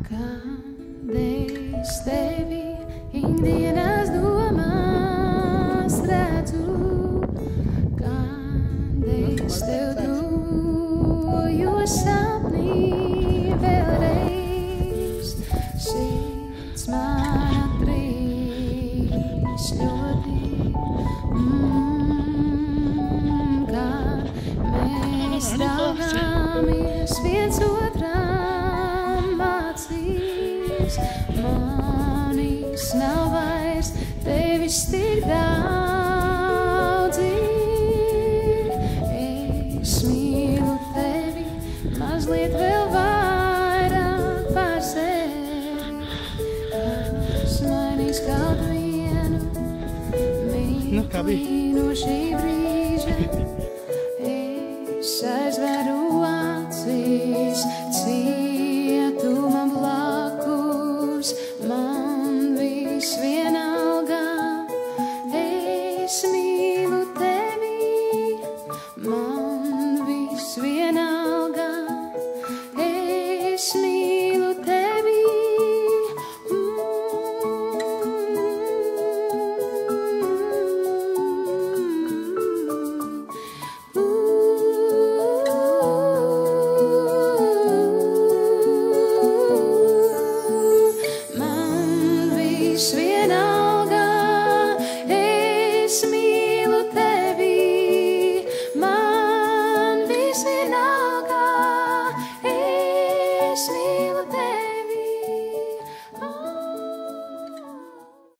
Kad es tevi ikdienas domās redzu, kad es tev tuvojos sapnī vēlreiz, sirds man atrīs ļoti. Kad mēs raugāmies viens otram acīs, manis nav vairs tevis tik daudz ir. Es mīlu tevi mazliet vēl vairāk par sevi, kas mainīs kaut vienu mirkli no šī brīža. Es aizveru acis cietuma blakus, man viss vienalga. Es mīlu tevi, man viss vienalga. Es mīlu tevi. Es mīlu tevi.